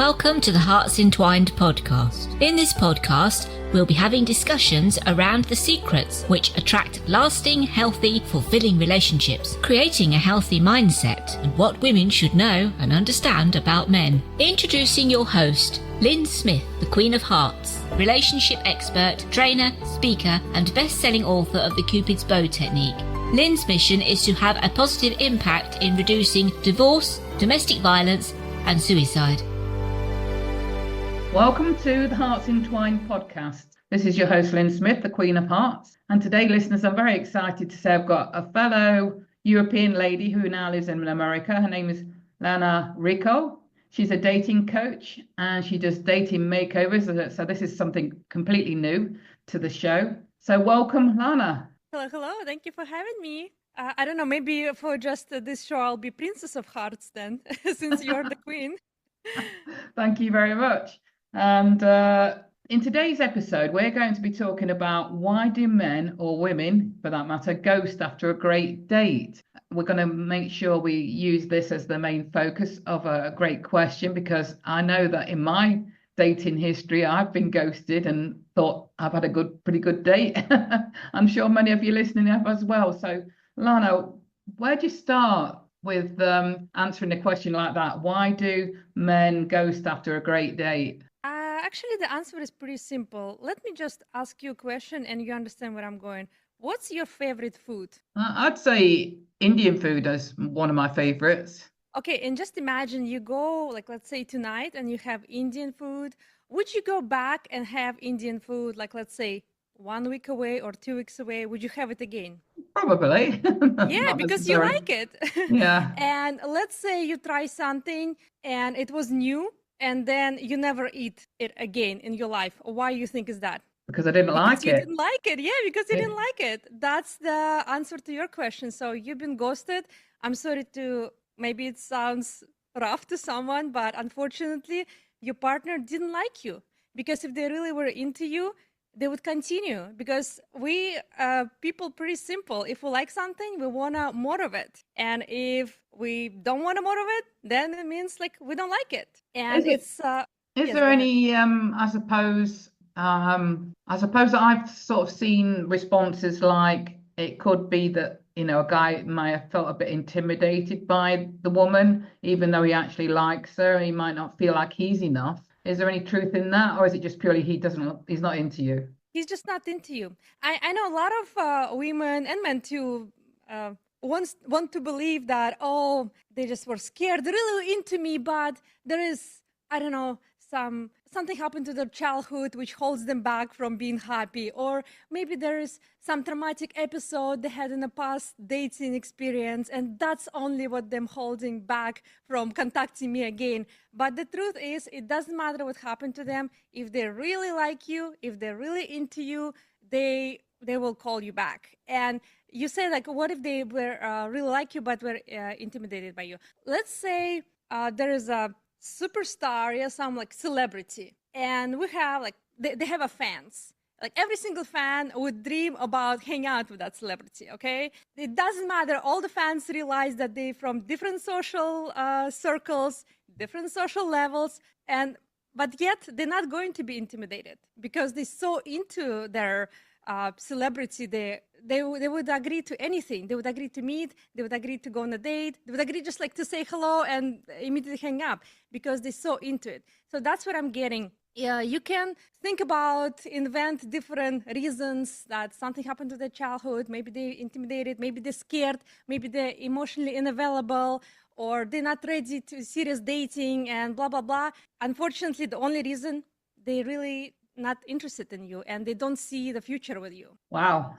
Welcome to the HEARTS Entwined podcast. In this podcast, we'll be having discussions around the secrets which attract lasting, healthy, fulfilling relationships, creating a healthy mindset, and what women should know and understand about men. Introducing your host, Lyn Smith, the Queen of Hearts, relationship expert, trainer, speaker, and best-selling author of the Cupid's Bow technique. Lyn's mission is to have a positive impact in reducing divorce, domestic violence, and suicide. Welcome to the HEARTS Entwined podcast. This is your host, Lyn Smith, the Queen of Hearts. And today, listeners, I'm very excited to say I've got a fellow European lady who now lives in America. Her name is Lana Ricco. She's a dating coach and she does dating makeovers. So this is something completely new to the show. So welcome, Lana. Hello. Thank you for having me. I don't know, maybe for just this show, I'll be Princess of Hearts then, since you're the queen. Thank you very much. And in today's episode, we're going to be talking about why do men, or women for that matter, ghost after a great date. We're going to make sure we use this as the main focus of a great question, because I know that in my dating history, I've been ghosted and thought I've had a pretty good date. I'm sure many of you listening have as well. So, Lana, where'd you start with answering a question like that? Why do men ghost after a great date? Actually, the answer is pretty simple. Let me just ask you a question and you understand where I'm going. What's your favorite food? I'd say Indian food is one of my favorites. Okay, and just imagine you go, like, let's say tonight, and you have Indian food. Would you go back and have Indian food, like, let's say 1 week away or 2 weeks away? Would you have it again? Probably. Yeah, because you like it. Yeah. And let's say you try something and it was new, and then you never eat it again in your life. Why you think is that? Because I didn't like it. You didn't like it. Yeah, because you didn't like it. That's the answer to your question. So you've been ghosted. I'm sorry maybe it sounds rough to someone, but unfortunately, your partner didn't like you. Because if they really were into you, they would continue. Because we people pretty simple. If we like something, we want more of it. And if we don't want more of it, then it means like we don't like it. And is there any I suppose that I've sort of seen responses like it could be that, you know, a guy might have felt a bit intimidated by the woman, even though he actually likes her. He might not feel like he's enough. Is there any truth in that, or is it just purely he's not into you? He's just not into you. I know a lot of women and men too want to believe that, oh, they just were scared. They're really into me, but there is, I don't know, something happened to their childhood which holds them back from being happy, or maybe there is some traumatic episode they had in the past dating experience, and that's only what them holding back from contacting me again. But the truth is, it doesn't matter what happened to them. If they really like you, if they're really into you, they will call you back. And you say, like, what if they were really like you but were intimidated by you? Let's say there is a superstar, some like celebrity, and we have like they have a fans. Like every single fan would dream about hanging out with that celebrity. Okay, it doesn't matter. All the fans realize that they from different social circles, different social levels, but yet they're not going to be intimidated because they're so into their celebrity. They would agree to anything. They would agree to meet. They would agree to go on a date. They would agree just like to say hello and immediately hang up because they're so into it. So that's what I'm getting. Yeah, you can think about, invent different reasons that something happened to their childhood. Maybe they're intimidated. Maybe they're scared. Maybe they're emotionally unavailable, or they're not ready to serious dating and blah, blah, blah. Unfortunately, the only reason they really not interested in you and they don't see the future with you. Wow.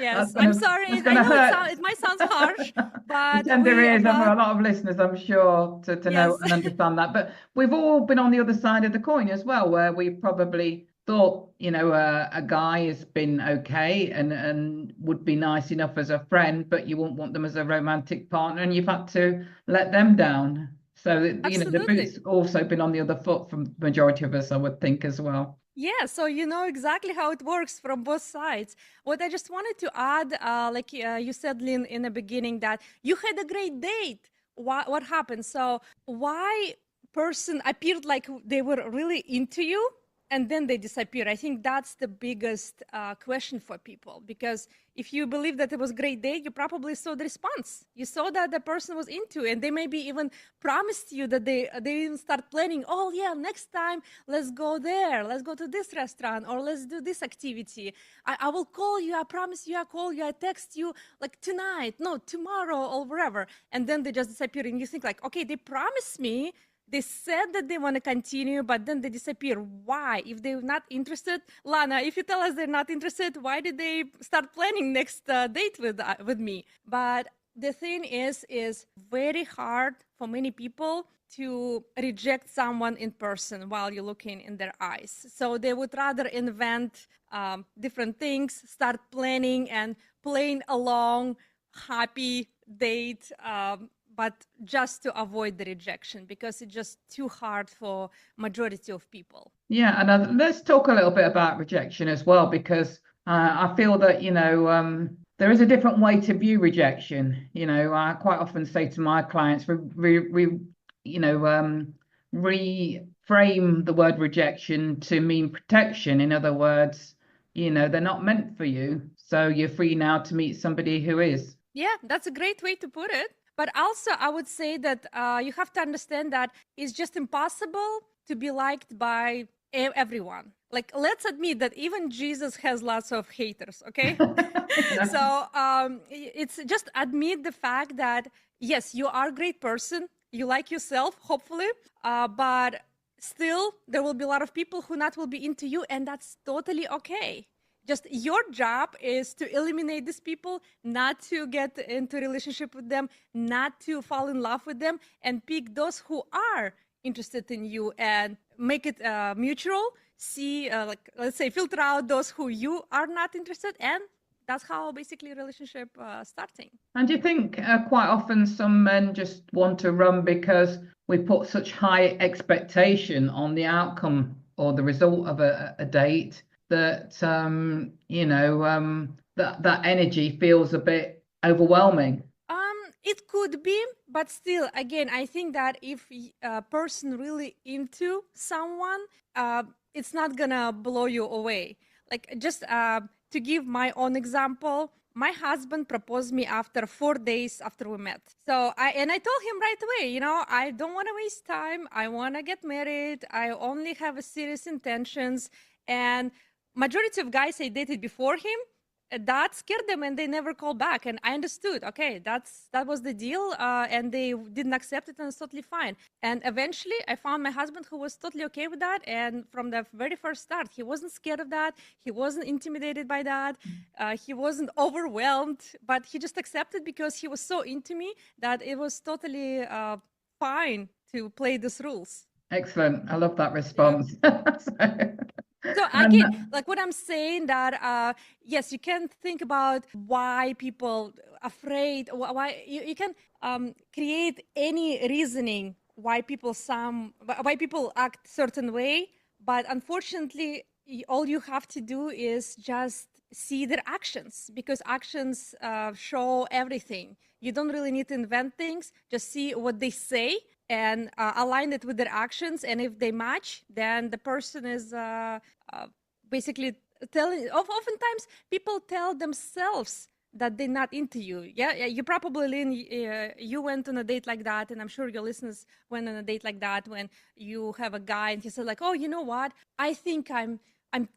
Yes, I'm sorry. I know it might sound harsh, but there is a lot of listeners, I'm sure, to yes. know and understand that. But we've all been on the other side of the coin as well, where we probably thought, you know, a guy has been okay and would be nice enough as a friend, but you won't want them as a romantic partner, and you've had to let them down. So, you know, the boot's also been on the other foot from the majority of us, I would think, as well. Yeah, so you know exactly how it works from both sides. What I just wanted to add, like you said, Lyn, in the beginning, that you had a great date. What happened? So why person appeared like they were really into you and then they disappear. I think that's the biggest question for people, because if you believe that it was a great day, you probably saw the response. You saw that the person was into it, and they maybe even promised you that they even start planning, oh yeah, next time let's go there, let's go to this restaurant, or let's do this activity. I will call you, I promise you, I call you, I text you like tonight, no, tomorrow, or wherever. And then they just disappear, and you think like, okay, they promised me, they said that they want to continue, but then they disappear. Why? If they're not interested, Lana, if you tell us they're not interested, why did they start planning next date with me? But the thing is very hard for many people to reject someone in person while you're looking in their eyes. So they would rather invent different things, start planning and playing along, happy date, but just to avoid the rejection, because it's just too hard for majority of people. Yeah, and let's talk a little bit about rejection as well, because I feel that, there is a different way to view rejection. I quite often say to my clients, reframe the word rejection to mean protection. In other words, they're not meant for you, so you're free now to meet somebody who is. Yeah, that's a great way to put it. But also, I would say that you have to understand that it's just impossible to be liked by everyone. Like, let's admit that even Jesus has lots of haters, okay? So it's just admit the fact that, yes, you are a great person. You like yourself, hopefully, but still there will be a lot of people who not will be into you, and that's totally okay. Just your job is to eliminate these people, not to get into a relationship with them, not to fall in love with them, and pick those who are interested in you and make it mutual. See, let's say, filter out those who you are not interested, and that's how basically a relationship starting. And do you think quite often some men just want to run because we put such high expectation on the outcome or the result of a date, that that energy feels a bit overwhelming? It could be, but still, again, I think that if a person really into someone, it's not gonna blow you away. Like, just to give my own example, my husband proposed me after 4 days after we met. So I told him right away, I don't want to waste time. I want to get married. I only have a serious intentions. And majority of guys I dated before him, that scared them and they never called back. And I understood, okay, that was the deal, and they didn't accept it, and it's totally fine. And eventually I found my husband who was totally okay with that. And from the very first start, he wasn't scared of that. He wasn't intimidated by that. He wasn't overwhelmed, but he just accepted because he was so into me that it was totally fine to play these rules. Excellent. I love that response. So again, like what I'm saying, that yes, you can think about why people afraid, why you can create any reasoning why people act certain way, but unfortunately, all you have to do is just see their actions, because actions show everything. You don't really need to invent things. Just see what they say and align it with their actions. And if they match, then the person is basically telling. Oftentimes, people tell themselves that they're not into you. Yeah, you probably, Lyn, you went on a date like that, and I'm sure your listeners went on a date like that when you have a guy and he said like, oh, you know what? I think I'm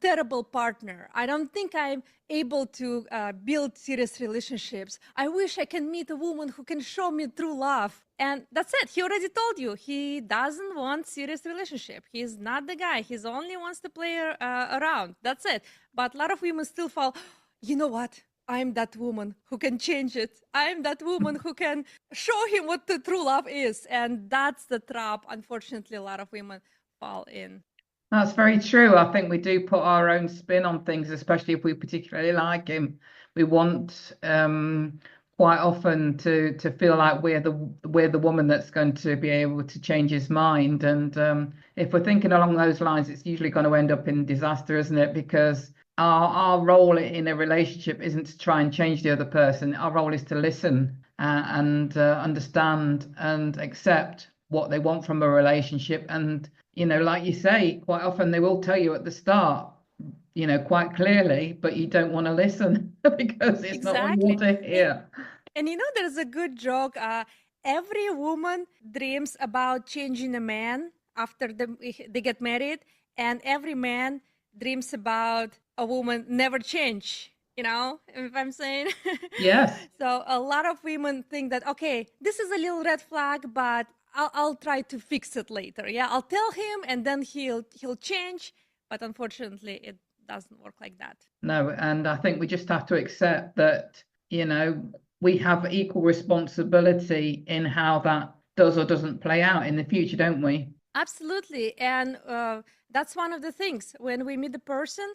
terrible partner. I don't think I'm able to build serious relationships. I wish I can meet a woman who can show me true love. And that's it. He already told you he doesn't want serious relationship. He's not the guy. He only wants to play around. That's it. But a lot of women still fall, you know what? I'm that woman who can change it. I'm that woman who can show him what the true love is. And that's the trap, unfortunately, a lot of women fall in. That's very true. I think we do put our own spin on things, especially if we particularly like him. We want quite often to feel like we're the woman that's going to be able to change his mind. And if we're thinking along those lines, it's usually going to end up in disaster, isn't it? Because our role in a relationship isn't to try and change the other person. Our role is to listen and understand and accept what they want from a relationship. And, like you say, quite often they will tell you at the start, quite clearly, but you don't want to listen because it's not what you want to hear. And there's a good joke. Every woman dreams about changing a man after they get married, and every man dreams about a woman never change. If I'm saying. Yes. So a lot of women think that, okay, this is a little red flag, but I'll try to fix it later. Yeah, I'll tell him, and then he'll change. But unfortunately, it doesn't work like that. No, and I think we just have to accept that, we have equal responsibility in how that does or doesn't play out in the future, don't we? Absolutely. And that's one of the things. When we meet the person,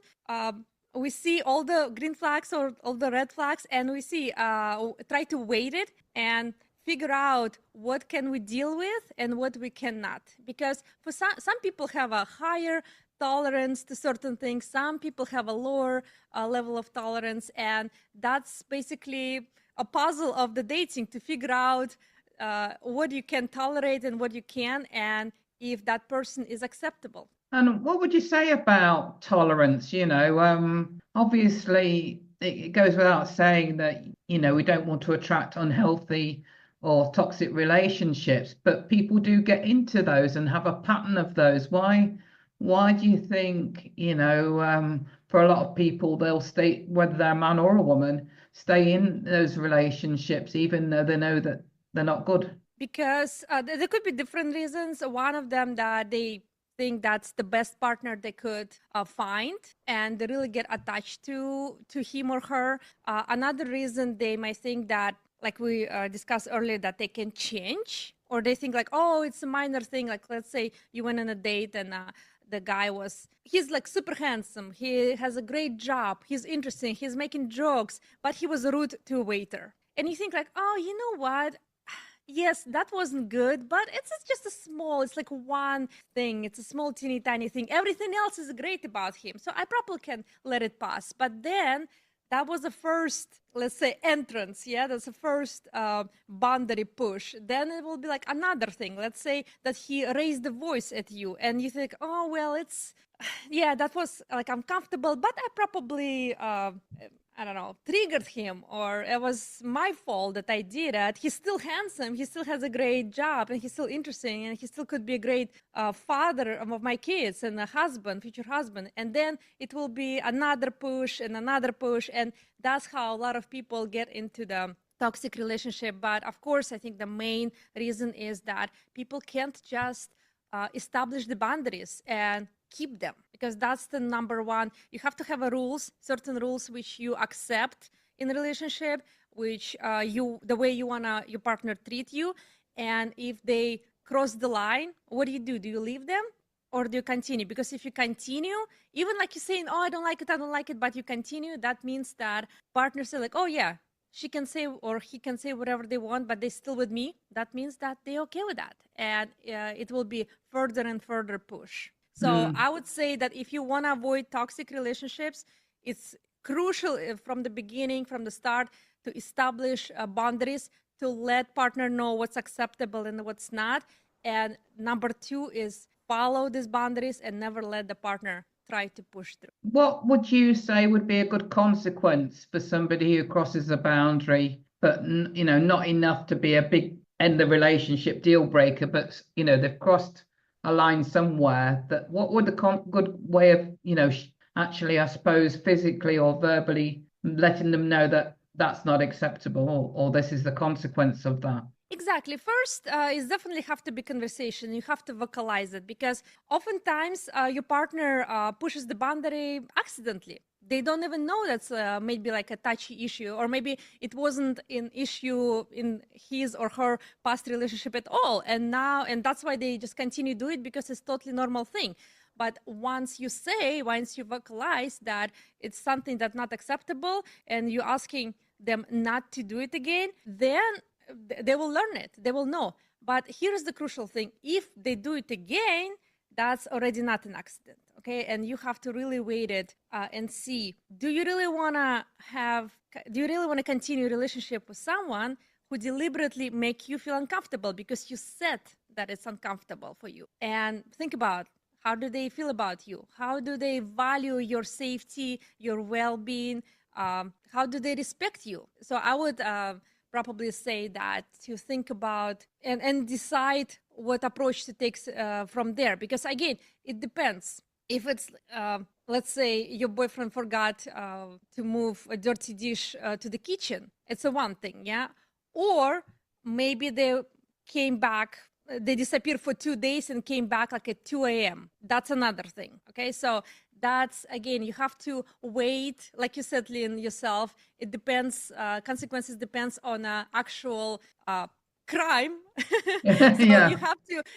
we see all the green flags or all the red flags, and we see, try to weight it and figure out what can we deal with and what we cannot. Because for some people have a higher tolerance to certain things. Some people have a lower level of tolerance. And that's basically a puzzle of the dating, to figure out what you can tolerate and what you can, and if that person is acceptable. And what would you say about tolerance? Obviously, it goes without saying that, we don't want to attract unhealthy or toxic relationships, but people do get into those and have a pattern of those. Why do you think, for a lot of people, they'll stay, whether they're a man or a woman, stay in those relationships, even though they know that they're not good? Because there could be different reasons. One of them, that they think that's the best partner they could find, and they really get attached to him or her. Another reason, they might think that, like we discussed earlier, that they can change, or they think like, oh, it's a minor thing. Like, let's say you went on a date and the guy he's like super handsome, he has a great job, he's interesting, he's making jokes, but he was rude to a waiter. And you think like, oh, you know what? Yes, that wasn't good, but it's just it's like one thing. It's a small, teeny, tiny thing. Everything else is great about him. So I probably can let it pass. But then that was the first, let's say, entrance. Yeah, that's the first boundary push. Then it will be like another thing. Let's say that he raised the voice at you, and you think, oh, well, yeah, that was like uncomfortable, but I probably, I don't know, triggered him, or it was my fault that I did it. He's still handsome, he still has a great job, and he's still interesting, and he still could be a great father of my kids and a husband, future husband. And then it will be another push and another push, and that's how a lot of people get into the toxic relationship. But of course, I think the main reason is that people can't just establish the boundaries and keep them, because that's the number one. You have to have certain rules which you accept in a relationship, which the way you wanna your partner treat you. And if they cross the line, what do? Do you leave them, or do you continue? Because if you continue, even like you're saying, oh, I don't like it, but you continue, that means that partners say like, oh yeah, she can say or he can say whatever they want, but they're still with me. That means that they're okay with that. And it will be further and further push. So I would say that if you want to avoid toxic relationships, it's crucial from the beginning, from the start, to establish boundaries, to let partner know what's acceptable and what's not. And number two is follow these boundaries and never let the partner try to push through. What would you say would be a good consequence for somebody who crosses a boundary, but not enough to be a big end the relationship deal breaker, but they've crossed a line somewhere? That what would the good way of actually, I suppose, physically or verbally letting them know that that's not acceptable, or this is the consequence of that? Exactly. First, is definitely have to be conversation. You have to vocalize it, because oftentimes your partner pushes the boundary accidentally. They don't even know that's maybe like a touchy issue, or maybe it wasn't an issue in his or her past relationship at all. And that's why they just continue to do it, because it's totally normal thing. But once you vocalize that it's something that's not acceptable, and you're asking them not to do it again, then they will learn it. They will know. But here's the crucial thing. If they do it again, that's already not an accident, okay? And you have to really weigh it and see, do you really want to continue a relationship with someone who deliberately make you feel uncomfortable because you set that it's uncomfortable for you. And think about, how do they feel about you? How do they value your safety, your well-being? How do they respect you? So I would probably say that to think about and decide what approach to take from there. Because again, it depends. If it's, let's say your boyfriend forgot to move a dirty dish to the kitchen, it's a one thing, yeah? Or maybe they came back, they disappeared for 2 days and came back like at 2 a.m. That's another thing, okay? So that's, again, you have to wait, like you said, Lyn, yourself, it depends, consequences depends on actual crime. So Yeah.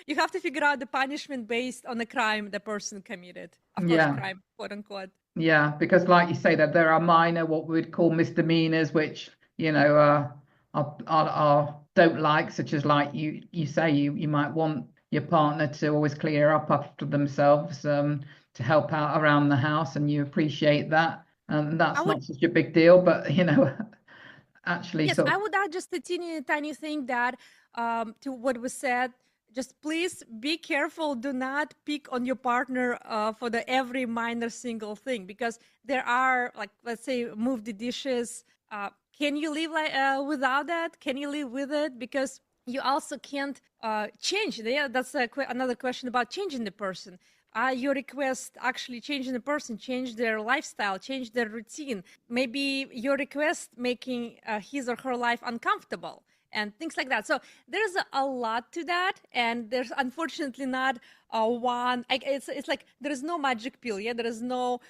you have to figure out the punishment based on the crime the person committed. Of course, Yeah. crime, quote unquote. Yeah, because like you say, that there are minor, what we would call misdemeanors, which, you know, are don't like, such as like you say, you might want your partner to always clear up after themselves, to help out around the house, and you appreciate that. And that's not such a big deal, but you know, actually, yes, so I would add just a tiny thing that to what was said. Just please be careful. Do not pick on your partner for the every minor single thing, because there are, like, let's say, move the dishes. Can you live without that? Can you live with it? Because you also can't change. Yeah, that's another question about changing the person. Your request actually changing the person, change their lifestyle, change their routine. Maybe your request making his or her life uncomfortable and things like that. So there's a lot to that, and there's unfortunately not one. It's like there is no magic pill. Yeah, there is no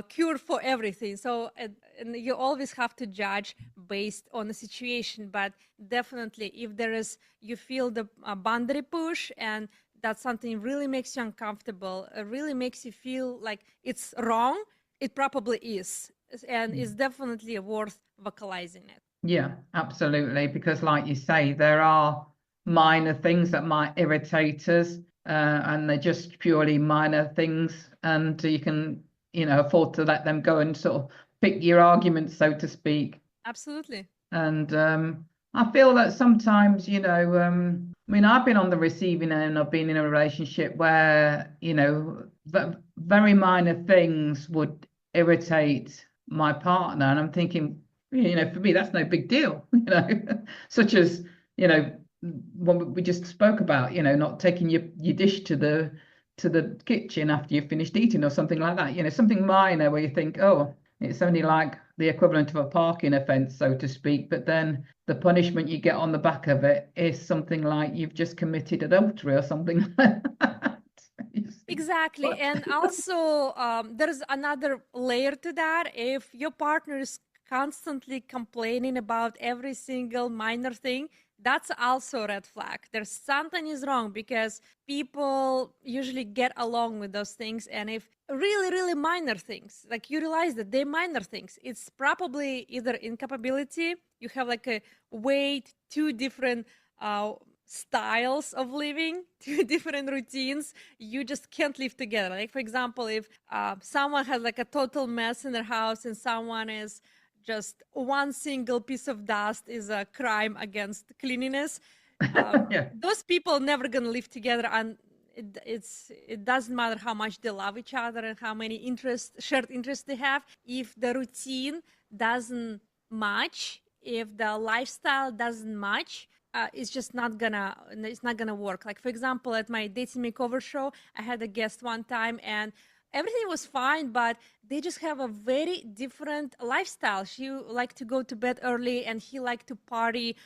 cure for everything. So and you always have to judge based on the situation. But definitely, if there is, you feel the boundary push, and that something really makes you uncomfortable, really makes you feel like it's wrong, it probably is, and it's definitely worth vocalizing it. yeah, absolutely. Because like you say, there are minor things that might irritate us, and they're just purely minor things, and you can, you know, afford to let them go and sort of pick your arguments, so to speak. Absolutely. And I feel that sometimes, you know, I mean, I've been on the receiving end. I've been in a relationship where, you know, very minor things would irritate my partner, and I'm thinking, you know, for me, that's no big deal, you know, such as, you know, what we just spoke about, you know, not taking your dish to the kitchen after you've finished eating, or something like that, you know, something minor where you think, oh, it's only like the equivalent of a parking offence, so to speak, but then the punishment you get on the back of it is something like you've just committed adultery or something like that. Exactly. And also, there's another layer to that. If your partner is constantly complaining about every single minor thing, that's also a red flag. There's something is wrong, because people usually get along with those things. And if really, really minor things, like you realize that they're minor things, it's probably either incapability, you have like a way two different styles of living, two different routines, you just can't live together. Like, for example, if someone has like a total mess in their house and someone is just one single piece of dust is a crime against cleanliness, Yeah. those people never gonna live together. And it doesn't matter how much they love each other and how many shared interests they have. If the routine doesn't match, if the lifestyle doesn't match, it's just not gonna work. Like, for example, at my dating makeover show, I had a guest one time, and everything was fine, but they just have a very different lifestyle. She liked to go to bed early, and he liked to party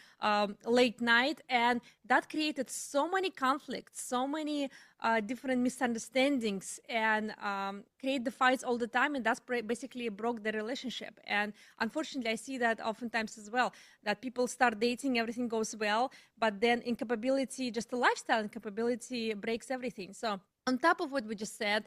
late night, and that created so many conflicts, so many different misunderstandings, and create the fights all the time, and that's basically broke the relationship. And unfortunately, I see that oftentimes as well, that people start dating, everything goes well, but then incapability, just the lifestyle incapability, breaks everything. So on top of what we just said,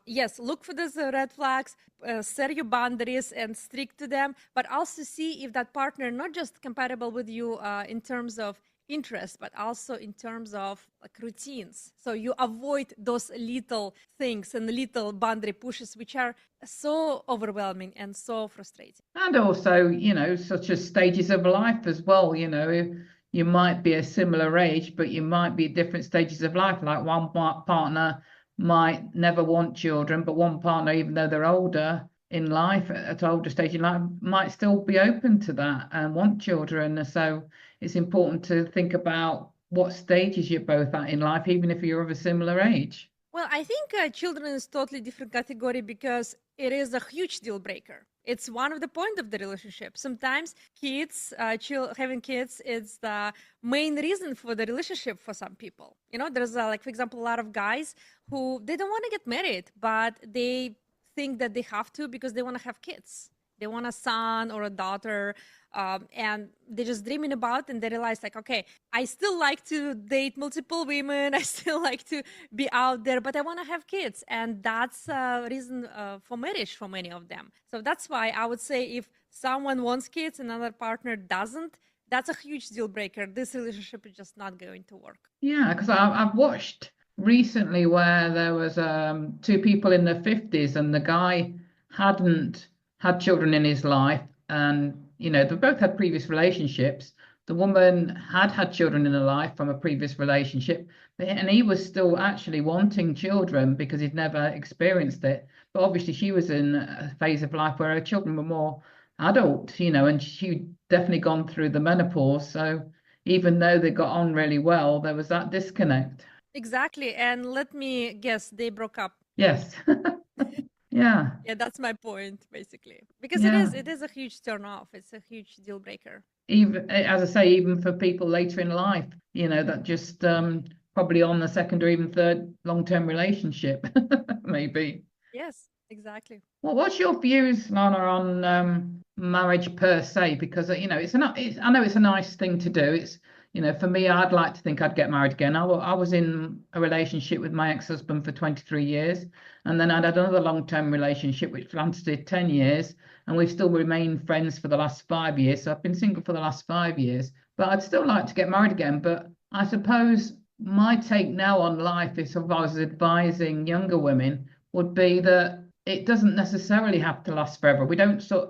yes, look for those red flags, set your boundaries and stick to them, but also see if that partner not just compatible with you in terms of interest, but also in terms of like routines. So you avoid those little things and little boundary pushes, which are so overwhelming and so frustrating. And also, you know, such as stages of life as well, you know, you might be a similar age, but you might be at different stages of life. Like one partner might never want children, but one partner, even though they're older in life, at older stage in life, might still be open to that and want children. So it's important to think about what stages you're both at in life, even if you're of a similar age. Well, I think children is totally different category because it is a huge deal breaker. It's one of the point of the relationship. Sometimes kids, having kids, is the main reason for the relationship for some people. You know, there's like, for example, a lot of guys who they don't want to get married, but they think that they have to because they want to have kids. They want a son or a daughter, and they're just dreaming about, and they realize like, okay, I still like to date multiple women. I still like to be out there, but I want to have kids. And that's a reason for marriage for many of them. So that's why I would say if someone wants kids and another partner doesn't, that's a huge deal breaker. This relationship is just not going to work. Yeah, because I've watched recently where there was two people in their 50s and the guy hadn't had children in his life, and they both had previous relationships. The woman had children in her life from a previous relationship, and he was still actually wanting children because he'd never experienced it. But obviously she was in a phase of life where her children were more adult, and she'd definitely gone through the menopause. So even though they got on really well, there was that disconnect. Exactly. And let me guess, they broke up. Yes. Yeah. Yeah, that's my point, basically. Because Yeah. it is a huge turn off. It's a huge deal breaker. Even, as I say, even for people later in life, that just probably on the second or even third long-term relationship, maybe. Yes, exactly. Well, what's your views, Lana, on marriage per se? Because I know it's a nice thing to do. It's for me, I'd like to think I'd get married again. I was in a relationship with my ex-husband for 23 years, and then I'd had another long-term relationship which lasted 10 years, and we've still remained friends for the last 5 years. So I've been single for the last 5 years, but I'd still like to get married again. But I suppose my take now on life is, if I was advising younger women, would be that it doesn't necessarily have to last forever.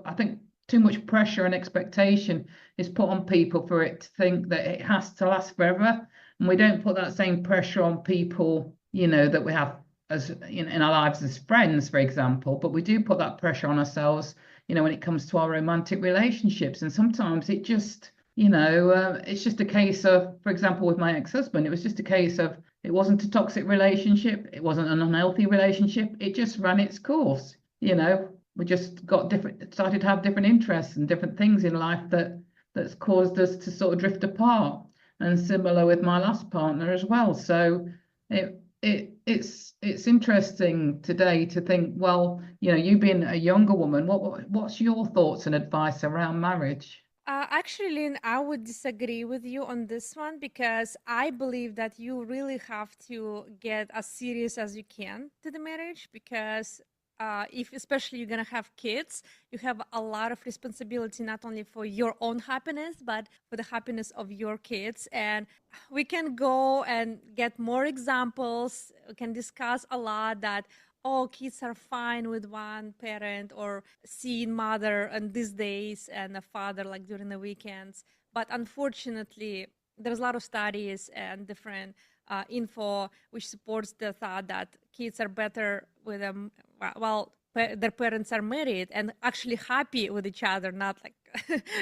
I think too much pressure and expectation is put on people for it to think that it has to last forever. And we don't put that same pressure on people, that we have as in our lives as friends, for example, but we do put that pressure on ourselves, when it comes to our romantic relationships. And sometimes it just, it's just a case of, for example, with my ex-husband, it was just a case of, it wasn't a toxic relationship. It wasn't an unhealthy relationship. It just ran its course. We just started to have different interests and different things in life that's caused us to sort of drift apart. And similar with my last partner as well. So it's interesting today to think, well, you being a younger woman, what's your thoughts and advice around marriage? Actually, Lyn, I would disagree with you on this one because I believe that you really have to get as serious as you can to the marriage because if especially you're going to have kids, you have a lot of responsibility, not only for your own happiness, but for the happiness of your kids. And we can go and get more examples. We can discuss a lot that, kids are fine with one parent or seeing mother on these days and a father like during the weekends. But unfortunately, there's a lot of studies and different info which supports the thought that kids are better with them while their parents are married and actually happy with each other, not like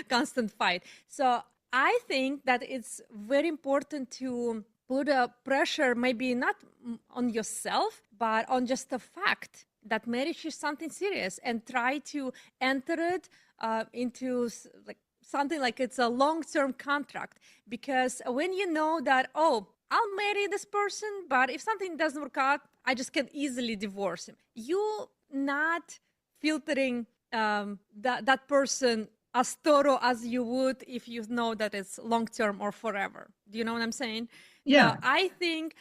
constant fight. So I think that it's very important to put a pressure, maybe not on yourself, but on just the fact that marriage is something serious, and try to enter it into like something like it's a long-term contract. Because when you know that, I'll marry this person, but if something doesn't work out, I just can easily divorce him. You not filtering that person as thorough as you would if you know that it's long-term or forever. Do you know what I'm saying? Yeah. Now, I think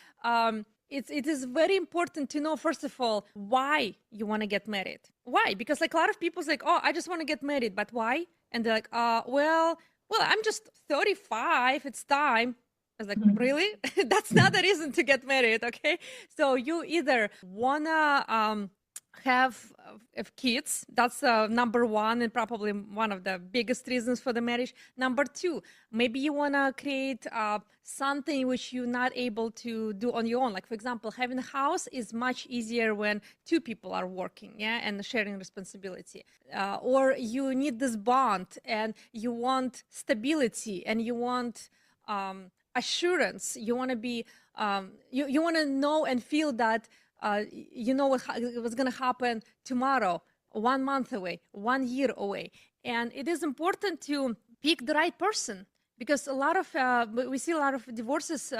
it is very important to know, first of all, why you want to get married. Why? Because like a lot of people's like, I just want to get married, but why? And they're like, well, I'm just 35. It's time. I was like, really? That's not the reason to get married, okay? So you either wanna have kids. That's number one, and probably one of the biggest reasons for the marriage. Number two, maybe you want to create something which you're not able to do on your own. Like, for example, having a house is much easier when two people are working, yeah, and sharing responsibility. Or you need this bond, and you want stability, and you want assurance. You want to be, you want to know and feel that you know what's going to happen tomorrow, 1 month away, 1 year away. And it is important to pick the right person, because a lot of we see a lot of divorces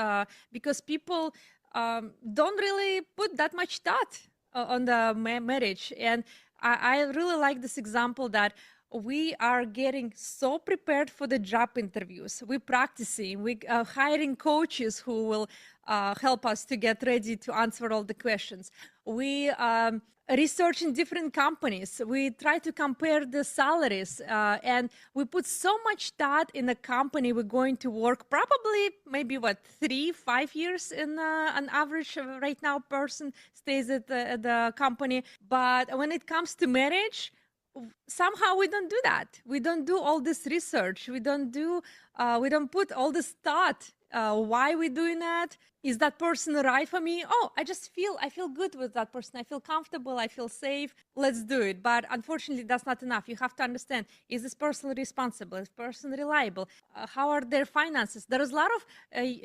because people don't really put that much thought on the marriage. And I really like this example that we are getting so prepared for the job interviews. We're practicing, we hiring coaches who will help us to get ready to answer all the questions. We research in different companies. We try to compare the salaries, and we put so much thought in the company we're going to work, probably maybe 3-5 years in an average right now person stays at the company. But when it comes to marriage, somehow we don't do that. We don't do all this research. We don't put all this thought. Why we doing that? Is that person right for me? Oh, I feel good with that person. I feel comfortable. I feel safe. Let's do it. But unfortunately, that's not enough. You have to understand, is this person responsible? Is this person reliable? How are their finances? There is a lot of,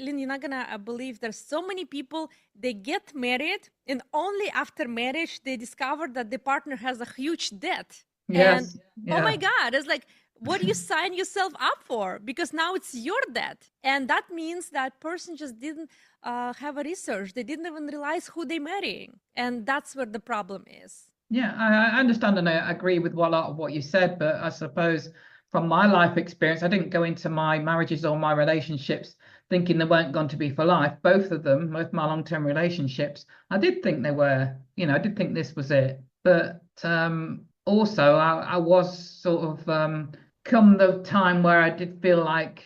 Lyn, you're not gonna believe, there's so many people, they get married, and only after marriage, they discover that the partner has a huge debt. Yes. And oh my God, it's like, what do you sign yourself up for? Because now it's your debt. And that means that person just didn't have a research. They didn't even realize who they're marrying. And that's where the problem is. Yeah, I understand, and I agree with a lot of what you said, but I suppose from my life experience, I didn't go into my marriages or my relationships thinking they weren't going to be for life. Both of them, both my long-term relationships, I did think they were, I did think this was it. But also I was sort of come the time where I did feel like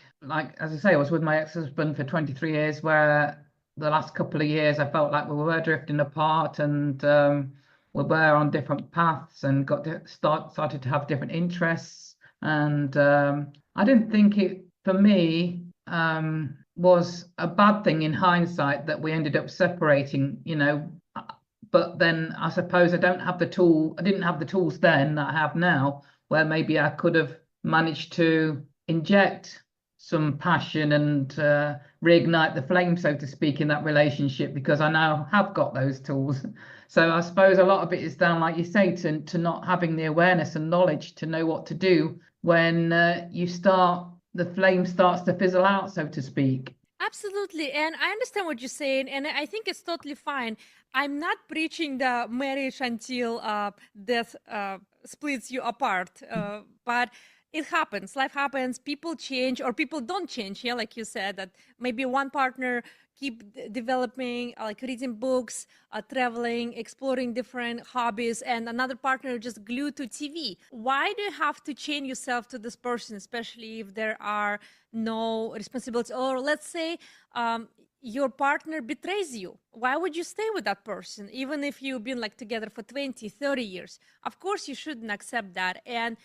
as I say, I was with my ex-husband for 23 years, where the last couple of years I felt like we were drifting apart, and we were on different paths and started to have different interests. And I didn't think it, for me, was a bad thing in hindsight that we ended up separating, but then I suppose I didn't have the tools then that I have now, where maybe I could have managed to inject some passion and reignite the flame, so to speak, in that relationship, because I now have got those tools. So I suppose a lot of it is down, like you say, to not having the awareness and knowledge to know what to do when the flame starts to fizzle out, so to speak. Absolutely. And I understand what you're saying, and I think it's totally fine. I'm not preaching the marriage until death splits you apart, but it happens. Life happens. People change, or people don't change. Yeah, like you said, that maybe one partner keep developing, like reading books, traveling, exploring different hobbies, and another partner just glued to TV. Why do you have to chain yourself to this person, especially if there are no responsibilities? Or let's say your partner betrays you. Why would you stay with that person, even if you've been together for 20, 30 years? Of course, you shouldn't accept that. And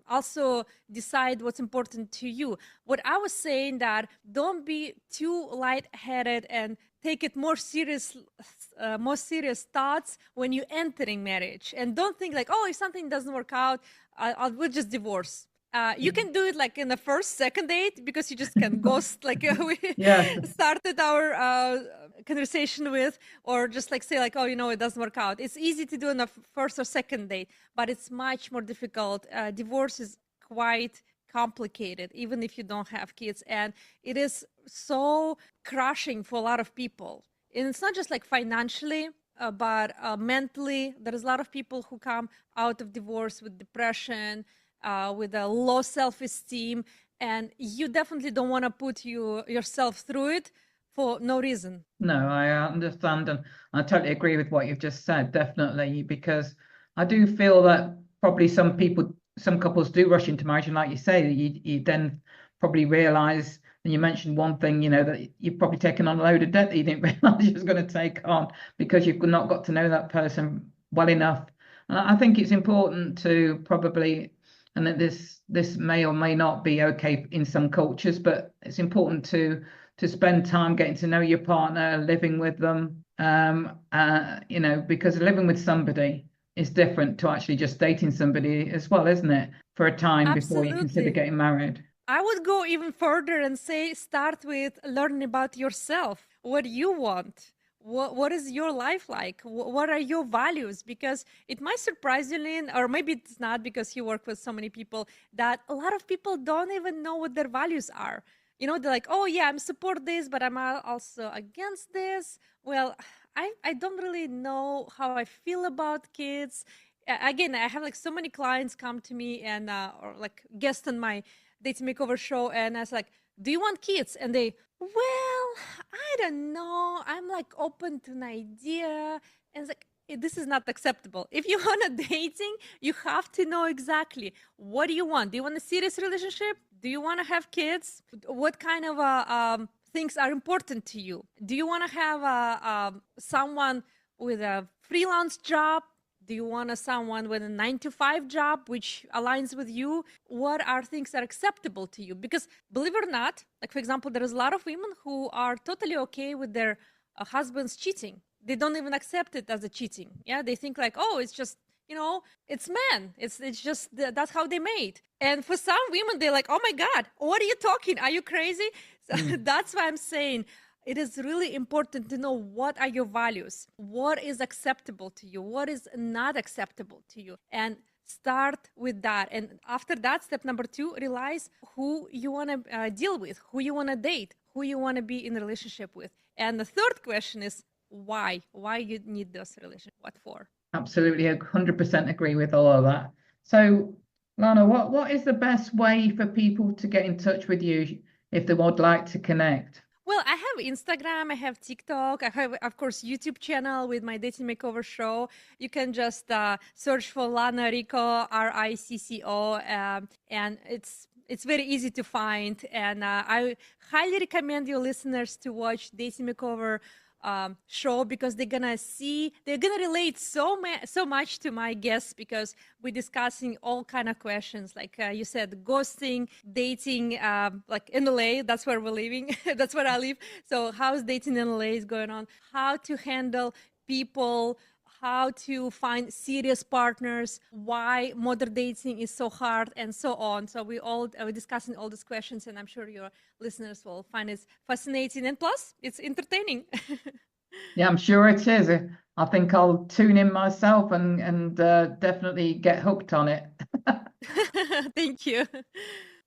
also decide what's important to you. What I was saying, that don't be too lightheaded and take it more serious thoughts when you're entering marriage, and don't think if something doesn't work out, we'll just divorce. You can do it in the first, second date, because you just can ghost we started our conversation with, or just say it doesn't work out. It's easy to do on the first or second date, but it's much more difficult. Divorce is quite complicated, even if you don't have kids, and it is so crushing for a lot of people. And it's not just financially, but mentally. There's a lot of people who come out of divorce with depression, with a low self-esteem, and you definitely don't want to put yourself through it for no reason. No, I understand, and I totally agree with what you've just said, definitely, because I do feel that probably some couples do rush into marriage, and like you say, you then probably realize, and you mentioned one thing, that you've probably taken on a load of debt that you didn't realize you was going to take on, because you've not got to know that person well enough. And I think it's important to probably, and that this may or may not be okay in some cultures, but it's important to spend time getting to know your partner, living with them, because living with somebody is different to actually just dating somebody as well, isn't it? For a time before you consider Absolutely. getting married. I would go even further and say start with learning about yourself. What do you want? What is your life like? What are your values? Because it might surprise you, Lyn, or maybe it's not because you work with so many people, that a lot of people don't even know what their values are. They're like, oh yeah, I'm support this, but I'm also against this. Well, I don't really know how I feel about kids. Again, I have like so many clients come to me and or like guests on my dating makeover show, and I was like, do you want kids? And they, well, I don't know, I'm like open to an idea. And it's like, this is not acceptable. If you want a dating, you have to know exactly what do you want. Do you want a serious relationship? Do you want to have kids? What kind of things are important to you? Do you want to have someone with a freelance job? Do you want someone with a 9-to-5 job, which aligns with you? What are things that are acceptable to you? Because believe it or not, like for example, there's a lot of women who are totally okay with their husbands cheating. They don't even accept it as a cheating. Yeah, they think like, oh, it's just, it's men. It's just that's how they made. And for some women, they're like, oh my God, what are you talking? Are you crazy? So that's why I'm saying, it is really important to know what are your values, what is acceptable to you, what is not acceptable to you, and start with that. And after that, step number 2, realize who you want to deal with, who you want to date, who you want to be in a relationship with. And the third question is why you need this relationship, what for? Absolutely, 100% agree with all of that. So, Lana, what is the best way for people to get in touch with you if they would like to connect? Well, I have Instagram, I have TikTok, I have, of course, YouTube channel with my dating makeover show. You can just search for Lana Ricco, Ricco, and it's very easy to find. And I highly recommend your listeners to watch Dating Makeover show, because they're gonna relate so much to my guests, because we're discussing all kind of questions, like you said, ghosting, dating, like in LA, that's where we're living. That's where I live. So how's dating in LA is going on, how to handle people, how to find serious partners, why modern dating is so hard, and so on. So we're discussing all these questions, and I'm sure your listeners will find it fascinating, and plus it's entertaining. Yeah, I'm sure it is. I think I'll tune in myself and definitely get hooked on it. Thank you.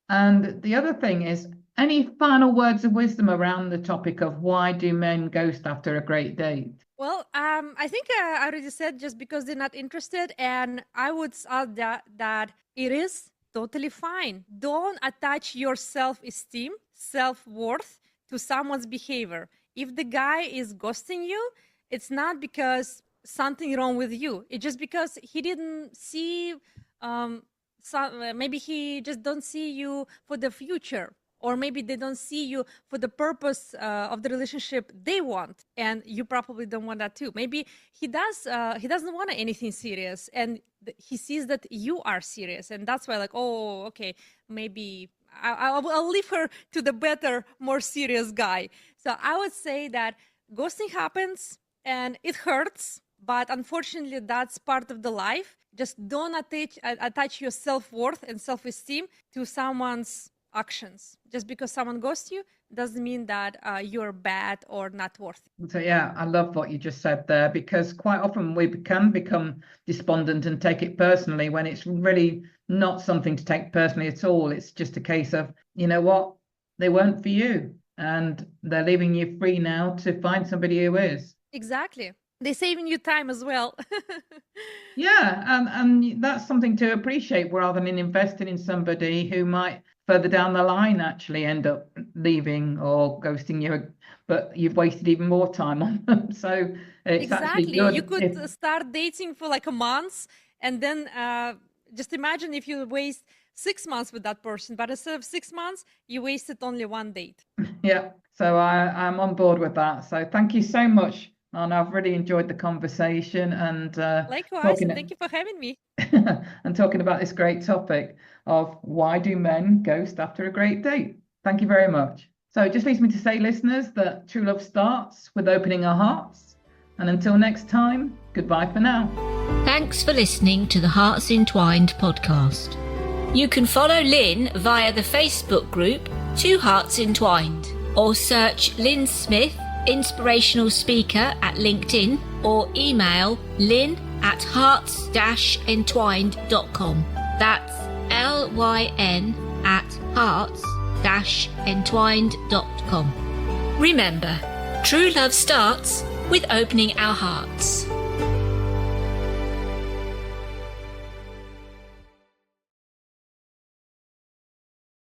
And the other thing is, any final words of wisdom around the topic of why do men ghost after a great date? Well, I think I already said, just because they're not interested, and I would add that it is totally fine. Don't attach your self-esteem, self-worth to someone's behavior. If the guy is ghosting you, it's not because something wrong with you. It's just because he didn't see, maybe he just don't see you for the future. Or maybe they don't see you for the purpose of the relationship they want, and you probably don't want that too. Maybe he doesn't want anything serious, and he sees that you are serious, and that's why, like, oh, okay, maybe I'll leave her to the better, more serious guy. So I would say that ghosting happens and it hurts, but unfortunately, that's part of the life. Just don't attach your self-worth and self-esteem to someone's actions. Just because someone ghosts you doesn't mean that you're bad or not worth it. So yeah, I love what you just said there, because quite often we can become despondent and take it personally when it's really not something to take personally at all. It's just a case of, you know what, they weren't for you, and they're leaving you free now to find somebody who is. Exactly. They're saving you time as well. Yeah, and that's something to appreciate, rather than investing in somebody who might further down the line actually end up leaving or ghosting you, but you've wasted even more time on them. So it's exactly. actually good. You could start dating for like a month, and then just imagine if you waste 6 months with that person, but instead of 6 months, you wasted only one date. Yeah, so I'm on board with that. So thank you so much, And I've really enjoyed the conversation and Likewise, and thank you for having me. and talking about this great topic of why do men ghost after a great date. Thank you very much. So it just leaves me to say, listeners, that true love starts with opening our hearts. And until next time, goodbye for now. Thanks for listening to the Hearts Entwined podcast. You can follow Lyn via the Facebook group Two Hearts Entwined, or search Lyn Smith, inspirational speaker, at LinkedIn, or email lyn@hearts-entwined.com. That's LYN@hearts-entwined.com. Remember, true love starts with opening our hearts.